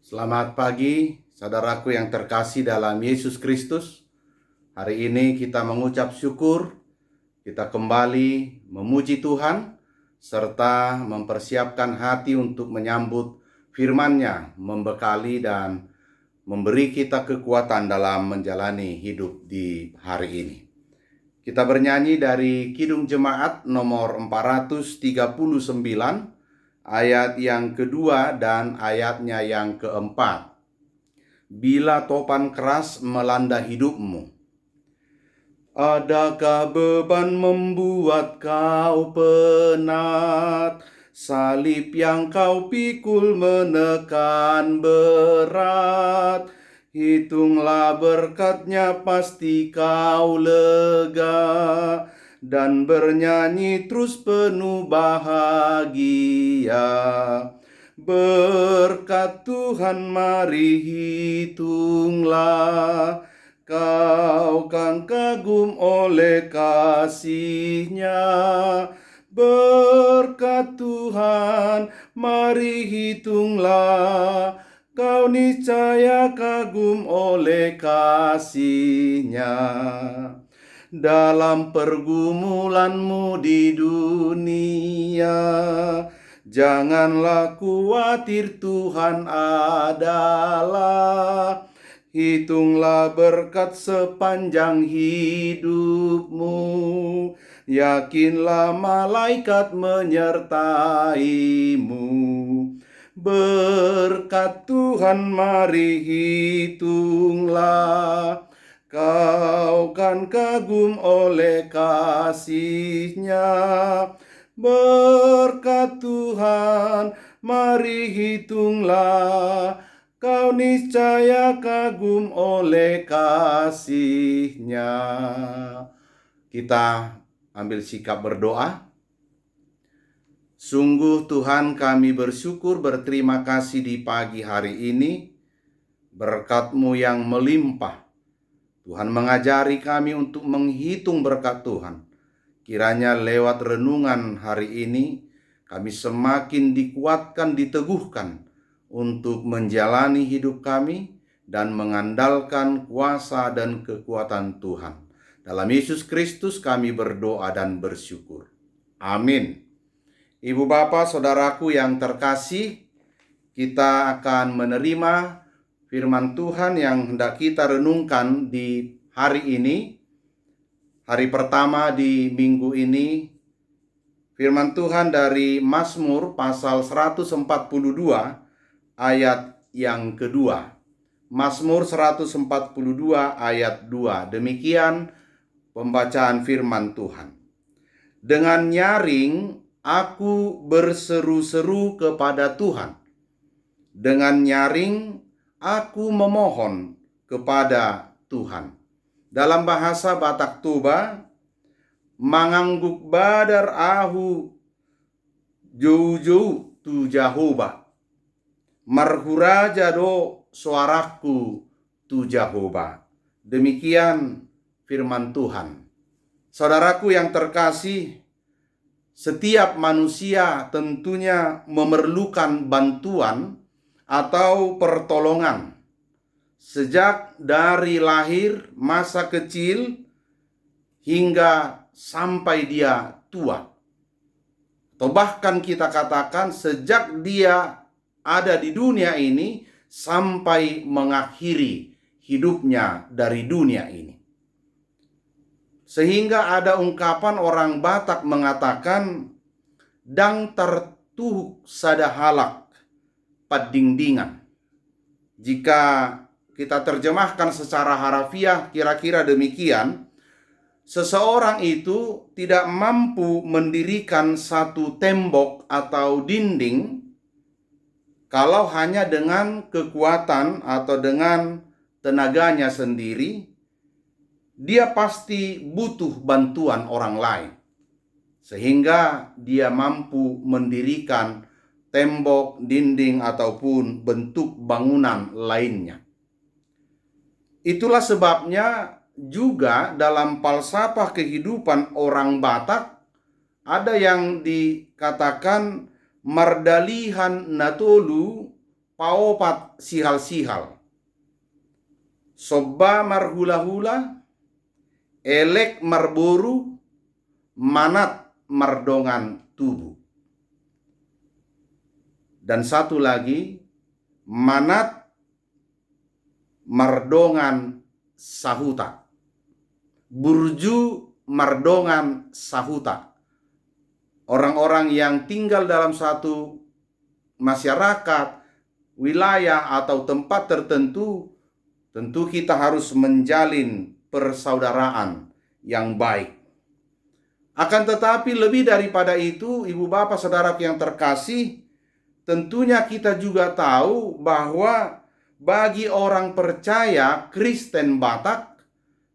Selamat pagi, saudaraku yang terkasih dalam Yesus Kristus. Hari ini kita mengucap syukur, kita kembali memuji Tuhan, serta mempersiapkan hati untuk menyambut firman-Nya, membekali dan memberi kita kekuatan dalam menjalani hidup di hari ini. Kita bernyanyi dari Kidung Jemaat nomor 439, ayat yang kedua dan ayatnya yang keempat. Bila topan keras melanda hidupmu, adakah beban membuat kau penat? Salib yang kau pikul menekan berat. Hitunglah berkatnya, pasti kau lega, dan bernyanyi terus penuh bahagia. Berkat Tuhan mari hitunglah, kau kan kagum oleh kasih-Nya. Berkat Tuhan mari hitunglah, kau niscaya kagum oleh kasih-Nya. Dalam pergumulanmu di dunia, janganlah khawatir, Tuhan adalah. Hitunglah berkat sepanjang hidupmu, yakinlah malaikat menyertaimu. Berkat Tuhan mari hitunglah, kau kan kagum oleh kasih-Nya. Berkat Tuhan mari hitunglah, kau niscaya kagum oleh kasih-Nya. Kita ambil sikap berdoa. Sungguh Tuhan, kami bersyukur berterima kasih di pagi hari ini. Berkat-Mu yang melimpah, Tuhan mengajari kami untuk menghitung berkat Tuhan. Kiranya lewat renungan hari ini, kami semakin dikuatkan, diteguhkan untuk menjalani hidup kami dan mengandalkan kuasa dan kekuatan Tuhan. Dalam Yesus Kristus kami berdoa dan bersyukur. Amin. Ibu bapak saudaraku yang terkasih, kita akan menerima firman Tuhan yang hendak kita renungkan di hari ini. Hari pertama di minggu ini, firman Tuhan dari Mazmur pasal 142 ayat yang kedua. Mazmur 142 ayat 2. Demikian pembacaan firman Tuhan. Dengan nyaring aku berseru-seru kepada Tuhan. Dengan nyaring aku memohon kepada Tuhan. Dalam bahasa Batak Toba, mangangguk badar ahu jauh-jauh tu Jehovah. Marhura jado suaraku tu Jehovah. Demikian firman Tuhan. Saudaraku yang terkasih, setiap manusia tentunya memerlukan bantuan atau pertolongan. Sejak dari lahir, masa kecil, hingga sampai dia tua. Atau bahkan kita katakan sejak dia ada di dunia ini sampai mengakhiri hidupnya dari dunia ini. Sehingga ada ungkapan orang Batak mengatakan, dang tertuhuk sadahalak padingdingan. Jika kita terjemahkan secara harafiah kira-kira demikian, seseorang itu tidak mampu mendirikan satu tembok atau dinding kalau hanya dengan kekuatan atau dengan tenaganya sendiri. Dia pasti butuh bantuan orang lain, sehingga dia mampu mendirikan tembok, dinding, ataupun bentuk bangunan lainnya. Itulah sebabnya juga dalam falsafah kehidupan orang Batak ada yang dikatakan mardalihan natolu paopat sihal-sihal. Sobba marhula-hula, elek marboru, manat mardongan tubuh. Dan satu lagi, manat mardongan sahuta. Burju mardongan sahuta. Orang-orang yang tinggal dalam satu masyarakat, wilayah atau tempat tertentu, tentu kita harus menjalin persaudaraan yang baik. Akan tetapi lebih daripada itu, ibu bapak saudara yang terkasih, tentunya kita juga tahu bahwa bagi orang percaya Kristen Batak,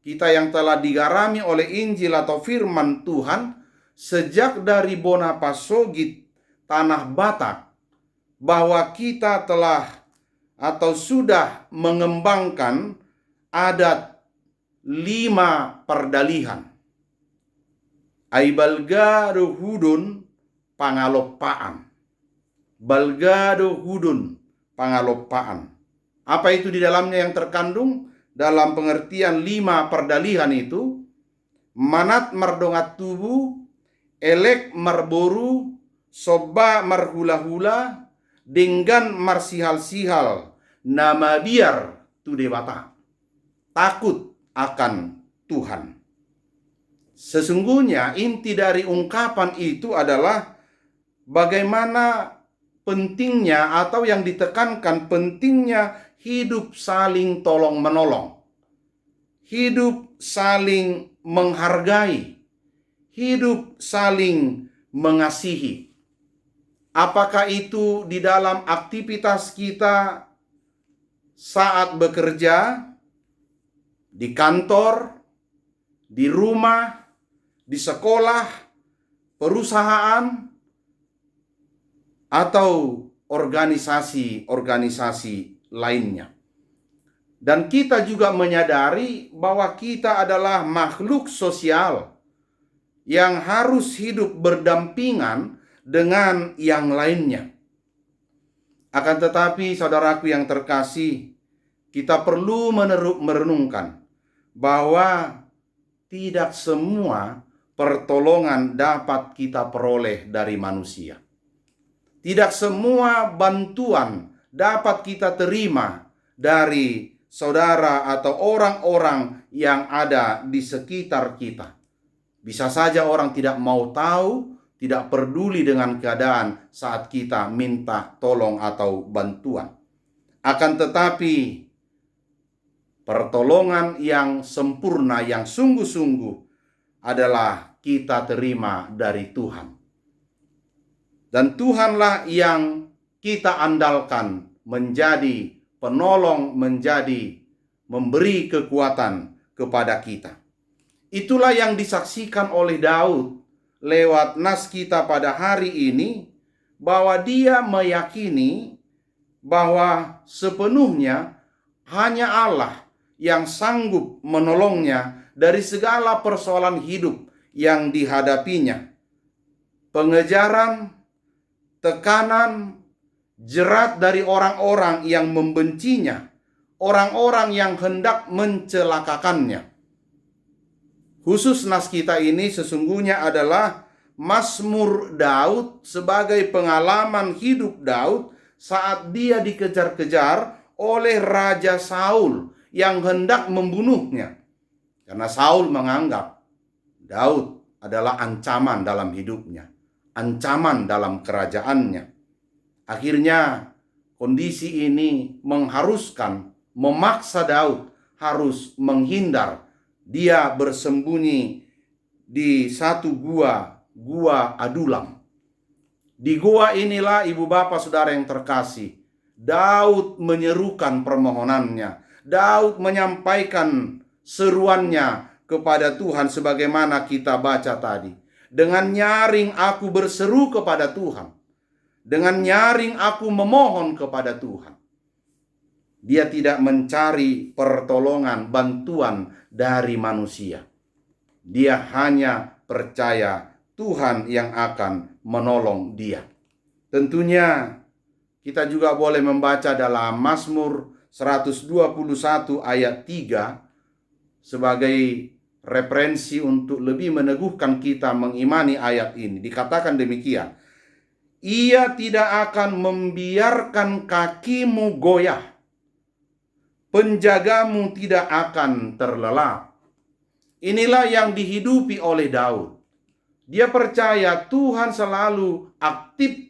kita yang telah digarami oleh Injil atau firman Tuhan, sejak dari Bonapasogit, tanah Batak, bahwa kita telah atau sudah mengembangkan adat 5 perdalihan. Aibalgado hudun pangalopaan. Balgado hudun pangalopaan. Apa itu di dalamnya yang terkandung? Dalam pengertian 5 perdalihan itu, manat mardongat tubuh, elek marboru, soba marhula-hula, dengan marsihal-sihal, nama biar tu dewata. Takut akan Tuhan. Sesungguhnya inti dari ungkapan itu adalah bagaimana pentingnya atau yang ditekankan pentingnya hidup saling tolong-menolong. Hidup saling menghargai. Hidup saling mengasihi. Apakah itu di dalam aktivitas kita saat bekerja, di kantor, di rumah, di sekolah, perusahaan, atau organisasi-organisasi lainnya. Dan kita juga menyadari bahwa kita adalah makhluk sosial yang harus hidup berdampingan dengan yang lainnya. Akan tetapi saudaraku yang terkasih, kita perlu merenungkan bahwa tidak semua pertolongan dapat kita peroleh dari manusia. Tidak semua bantuan dapat kita terima dari saudara atau orang-orang yang ada di sekitar kita. Bisa saja orang tidak mau tahu, tidak peduli dengan keadaan saat kita minta tolong atau bantuan. Akan tetapi pertolongan yang sempurna, yang sungguh-sungguh adalah kita terima dari Tuhan. Dan Tuhanlah yang kita andalkan menjadi penolong, menjadi memberi kekuatan kepada kita. Itulah yang disaksikan oleh Daud lewat nas kita pada hari ini, bahwa dia meyakini bahwa sepenuhnya hanya Allah yang sanggup menolongnya dari segala persoalan hidup yang dihadapinya. Pengejaran, tekanan, jerat dari orang-orang yang membencinya, orang-orang yang hendak mencelakakannya. Khusus nas kita ini sesungguhnya adalah Mazmur Daud sebagai pengalaman hidup Daud saat dia dikejar-kejar oleh Raja Saul yang hendak membunuhnya. Karena Saul menganggap Daud adalah ancaman dalam hidupnya, ancaman dalam kerajaannya. Akhirnya kondisi ini mengharuskan, memaksa Daud harus menghindar. Dia bersembunyi di satu gua Adulam. Di gua inilah ibu bapak saudara yang terkasih, Daud menyerukan permohonannya. Daud menyampaikan seruannya kepada Tuhan sebagaimana kita baca tadi. Dengan nyaring aku berseru kepada Tuhan. Dengan nyaring aku memohon kepada Tuhan. Dia tidak mencari pertolongan, bantuan dari manusia. Dia hanya percaya Tuhan yang akan menolong dia. Tentunya Kita juga boleh membaca dalam Mazmur 121 ayat 3 sebagai referensi untuk lebih meneguhkan kita mengimani ayat ini. Dikatakan demikian, Ia tidak akan membiarkan kakimu goyah, penjagamu tidak akan terlelap. Inilah yang dihidupi oleh Daud. Dia percaya Tuhan selalu aktif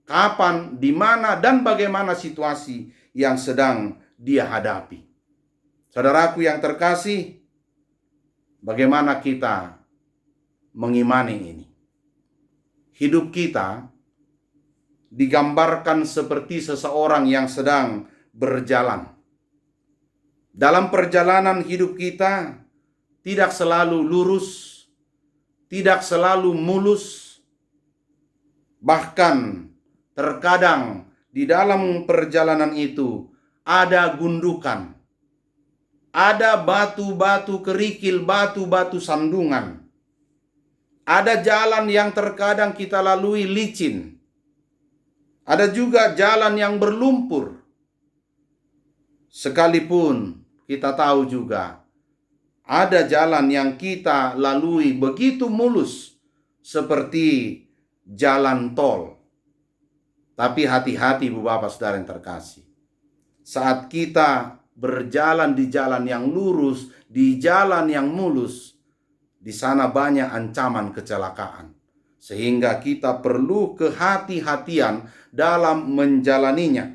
kapan, di mana, dan bagaimana situasi yang sedang dia hadapi. Saudaraku yang terkasih, bagaimana kita mengimani ini? Hidup kita digambarkan seperti seseorang yang sedang berjalan. Dalam perjalanan hidup kita tidak selalu lurus, tidak selalu mulus. Bahkan terkadang di dalam perjalanan itu ada gundukan, ada batu-batu kerikil, batu-batu sandungan. Ada jalan yang terkadang kita lalui licin. Ada juga jalan yang berlumpur. Sekalipun kita tahu juga ada jalan yang kita lalui begitu mulus seperti jalan tol. Tapi hati-hati Bapak Saudara yang terkasih. Saat kita berjalan di jalan yang lurus, di jalan yang mulus, di sana banyak ancaman kecelakaan. Sehingga kita perlu kehati-hatian dalam menjalaninya,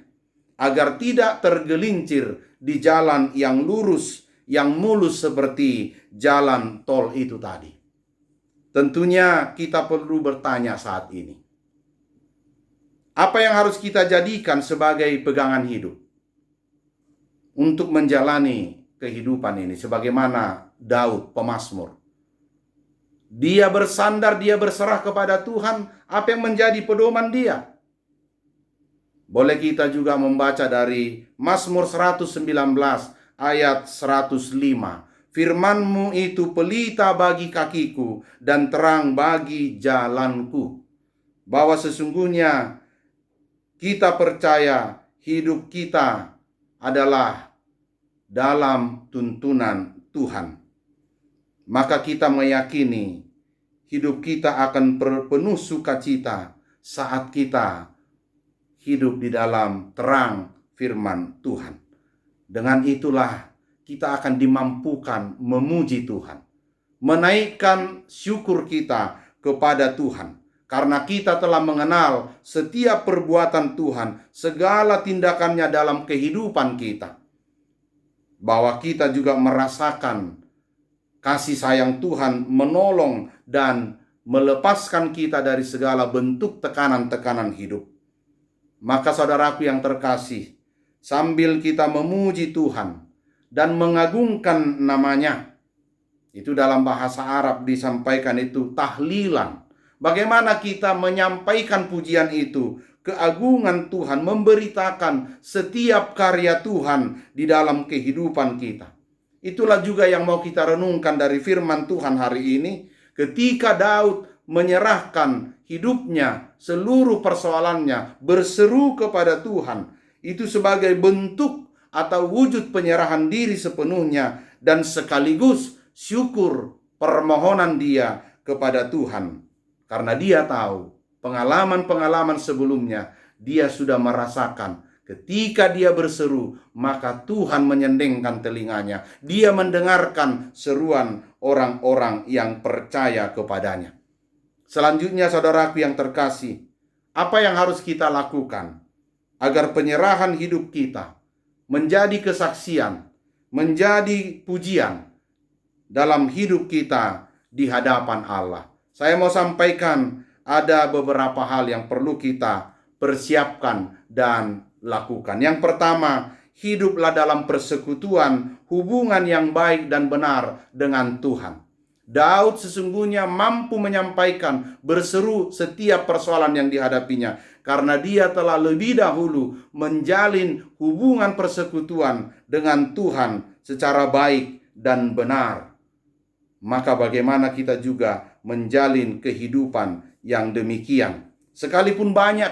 agar tidak tergelincir di jalan yang lurus, yang mulus seperti jalan tol itu tadi. Tentunya kita perlu bertanya saat ini, apa yang harus kita jadikan sebagai pegangan hidup untuk menjalani kehidupan ini? Sebagaimana Daud pemazmur, dia bersandar, dia berserah kepada Tuhan. Apa yang menjadi pedoman dia? Boleh kita juga membaca dari Mazmur 119 ayat 105. Firman-Mu itu pelita bagi kakiku dan terang bagi jalanku. Bahwa sesungguhnya kita percaya hidup kita adalah dalam tuntunan Tuhan. Maka kita meyakini hidup kita akan penuh sukacita saat kita hidup di dalam terang firman Tuhan. Dengan itulah kita akan dimampukan memuji Tuhan, menaikkan syukur kita kepada Tuhan, karena kita telah mengenal setiap perbuatan Tuhan, segala tindakannya dalam kehidupan kita, bahwa kita juga merasakan kasih sayang Tuhan menolong dan melepaskan kita dari segala bentuk tekanan-tekanan hidup. Maka saudaraku yang terkasih, sambil kita memuji Tuhan dan mengagungkan namanya, itu dalam bahasa Arab disampaikan itu tahlilan. Bagaimana kita menyampaikan pujian itu, keagungan Tuhan, memberitakan setiap karya Tuhan di dalam kehidupan kita. Itulah juga yang mau kita renungkan dari firman Tuhan hari ini. Ketika Daud menyerahkan hidupnya, seluruh persoalannya, berseru kepada Tuhan, itu sebagai bentuk atau wujud penyerahan diri sepenuhnya dan sekaligus syukur permohonan dia kepada Tuhan. Karena dia tahu pengalaman-pengalaman sebelumnya dia sudah merasakan ketika dia berseru, maka Tuhan menyendengkan telinganya. Dia mendengarkan seruan orang-orang yang percaya kepadanya. Selanjutnya saudaraku yang terkasih, apa yang harus kita lakukan agar penyerahan hidup kita menjadi kesaksian, menjadi pujian dalam hidup kita di hadapan Allah? Saya mau sampaikan ada beberapa hal yang perlu kita persiapkan dan lakukan. Yang pertama, hiduplah dalam persekutuan, hubungan yang baik dan benar dengan Tuhan. Daud sesungguhnya mampu menyampaikan, berseru setiap persoalan yang dihadapinya, karena dia telah lebih dahulu menjalin hubungan persekutuan dengan Tuhan secara baik dan benar. Maka bagaimana kita juga menjalin kehidupan yang demikian? Sekalipun banyak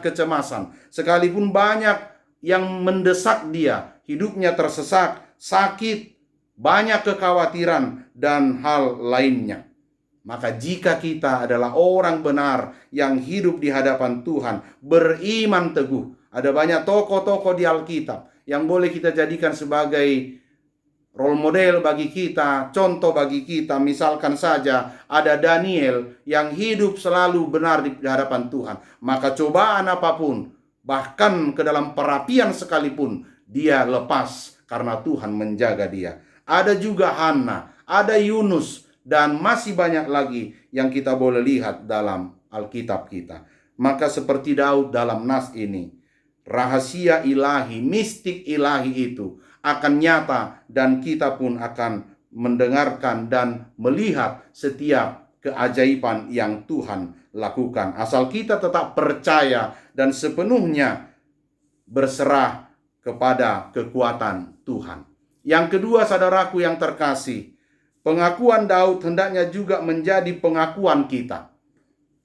kecemasan, sekalipun banyak yang mendesak dia, hidupnya tersesak, sakit, banyak kekhawatiran, dan hal lainnya. Maka jika kita adalah orang benar yang hidup di hadapan Tuhan, beriman teguh. Ada banyak tokoh-tokoh di Alkitab yang boleh kita jadikan sebagai role model bagi kita, contoh bagi kita. Misalkan saja ada Daniel yang hidup selalu benar di hadapan Tuhan. Maka cobaan apapun, bahkan ke dalam perapian sekalipun, dia lepas karena Tuhan menjaga dia. Ada juga Hana, ada Yunus, dan masih banyak lagi yang kita boleh lihat dalam Alkitab kita. Maka seperti Daud dalam nas ini, rahasia ilahi, mistik ilahi itu akan nyata, dan kita pun akan mendengarkan dan melihat setiap keajaiban yang Tuhan lakukan. Asal kita tetap percaya dan sepenuhnya berserah kepada kekuatan Tuhan. Yang kedua, saudaraku yang terkasih, pengakuan Daud hendaknya juga menjadi pengakuan kita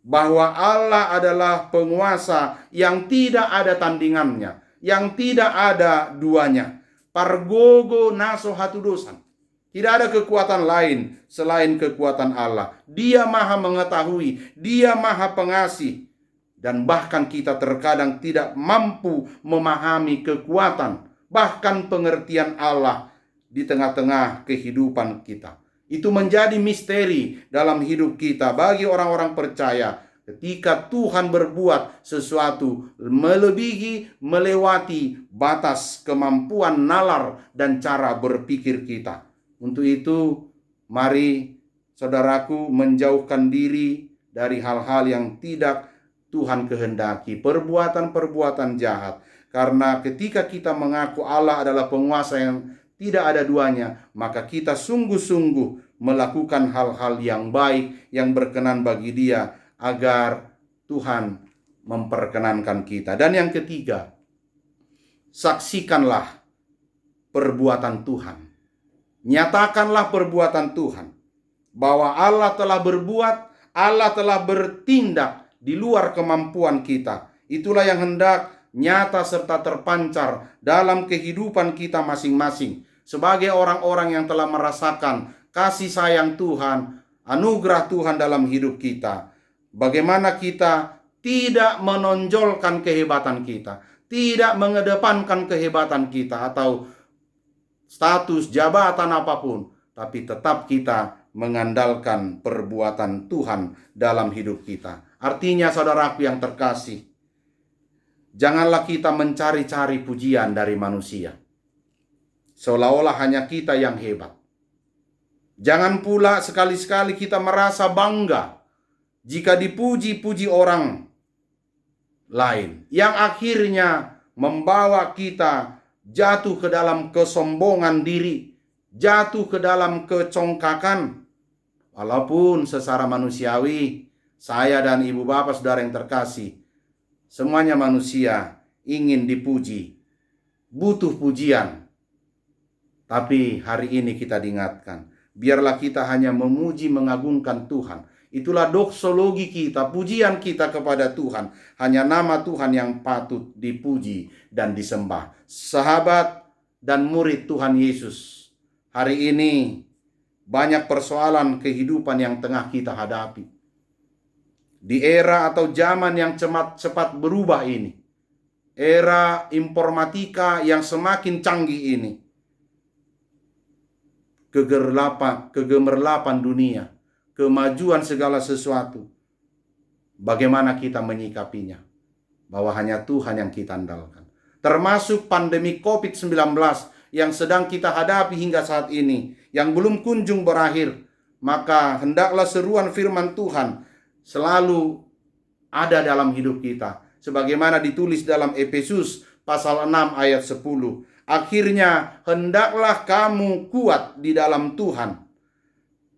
bahwa Allah adalah penguasa yang tidak ada tandingannya, yang tidak ada duanya. Pargogo naso hatudosan. Tidak ada kekuatan lain selain kekuatan Allah. Dia maha mengetahui, dia maha pengasih. Dan bahkan kita terkadang tidak mampu memahami kekuatan, bahkan pengertian Allah di tengah-tengah kehidupan kita. Itu menjadi misteri dalam hidup kita bagi orang-orang percaya. Ketika Tuhan berbuat sesuatu melebihi, melewati batas kemampuan nalar dan cara berpikir kita. Untuk itu, mari saudaraku menjauhkan diri dari hal-hal yang tidak Tuhan kehendaki, perbuatan-perbuatan jahat. Karena ketika kita mengaku Allah adalah penguasa yang tidak ada duanya, maka kita sungguh-sungguh melakukan hal-hal yang baik, yang berkenan bagi Dia, agar Tuhan memperkenankan kita. Dan yang ketiga, saksikanlah perbuatan Tuhan. Nyatakanlah perbuatan Tuhan. Bahwa Allah telah berbuat, Allah telah bertindak di luar kemampuan kita. Itulah yang hendak nyata serta terpancar dalam kehidupan kita masing-masing. Sebagai orang-orang yang telah merasakan kasih sayang Tuhan, anugerah Tuhan dalam hidup kita. Bagaimana kita tidak menonjolkan kehebatan kita, tidak mengedepankan kehebatan kita atau status jabatan apapun, tapi tetap kita mengandalkan perbuatan Tuhan dalam hidup kita. Artinya, saudaraku yang terkasih, janganlah kita mencari-cari pujian dari manusia, seolah-olah hanya kita yang hebat. Jangan pula sekali-sekali kita merasa bangga jika dipuji-puji orang lain, yang akhirnya membawa kita jatuh ke dalam kesombongan diri, jatuh ke dalam kecongkakan. Walaupun secara manusiawi, saya dan ibu bapak saudara yang terkasih, semuanya manusia ingin dipuji, butuh pujian. Tapi hari ini kita diingatkan, biarlah kita hanya memuji mengagungkan Tuhan. Itulah doksologi kita, pujian kita kepada Tuhan. Hanya nama Tuhan yang patut dipuji dan disembah. Sahabat dan murid Tuhan Yesus, hari ini banyak persoalan kehidupan yang tengah kita hadapi. Di era atau zaman yang cepat berubah ini, era informatika yang semakin canggih ini, kegemerlapan dunia, kemajuan segala sesuatu, bagaimana kita menyikapinya? Bahwa hanya Tuhan yang kita andalkan. Termasuk pandemi COVID-19 yang sedang kita hadapi hingga saat ini, yang belum kunjung berakhir. Maka hendaklah seruan firman Tuhan selalu ada dalam hidup kita. Sebagaimana ditulis dalam Efesus pasal 6 ayat 10. Akhirnya hendaklah kamu kuat di dalam Tuhan,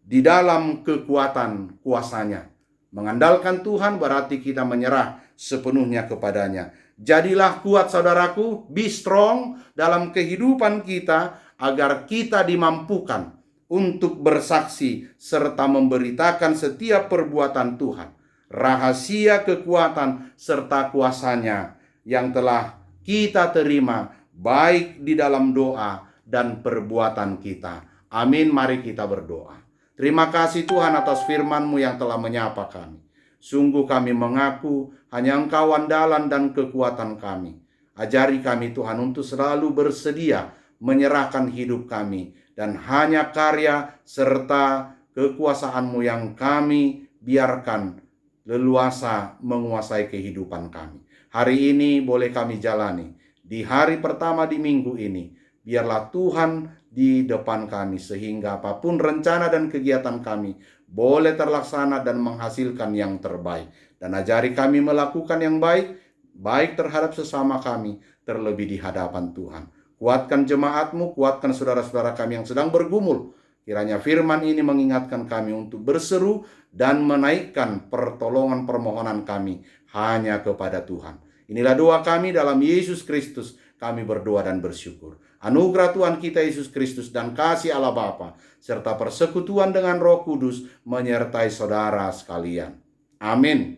di dalam kekuatan kuasanya. Mengandalkan Tuhan berarti kita menyerah sepenuhnya kepadanya. Jadilah kuat saudaraku, be strong dalam kehidupan kita, agar kita dimampukan untuk bersaksi serta memberitakan setiap perbuatan Tuhan. rahasia kekuatan serta kuasanya yang telah kita terima baik di dalam doa dan perbuatan kita. Amin, mari kita berdoa. Terima kasih Tuhan atas firman-Mu yang telah menyapa kami. Sungguh kami mengaku hanya Engkau andalan dan kekuatan kami. Ajari kami Tuhan untuk selalu bersedia menyerahkan hidup kami, dan hanya karya serta kekuasaan-Mu yang kami biarkan leluasa menguasai kehidupan kami. Hari ini boleh kami jalani. Di hari pertama di minggu ini, biarlah Tuhan di depan kami, sehingga apapun rencana dan kegiatan kami boleh terlaksana dan menghasilkan yang terbaik. Dan ajari kami melakukan yang baik, baik terhadap sesama kami, terlebih di hadapan Tuhan. Kuatkan jemaat-Mu, kuatkan saudara-saudara kami yang sedang bergumul. Kiranya firman ini mengingatkan kami untuk berseru dan menaikkan pertolongan permohonan kami hanya kepada Tuhan. Inilah doa kami dalam Yesus Kristus. Kami berdoa dan bersyukur. Anugerah Tuhan kita Yesus Kristus dan kasih Allah Bapa serta persekutuan dengan Roh Kudus menyertai saudara sekalian. Amin.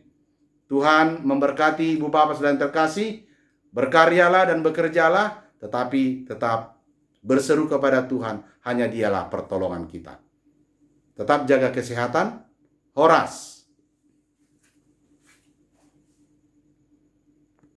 Tuhan memberkati ibu bapak saudara terkasih. Berkaryalah dan bekerjalah, tetapi tetap berseru kepada Tuhan. Hanya Dialah pertolongan kita. Tetap jaga kesehatan. Horas.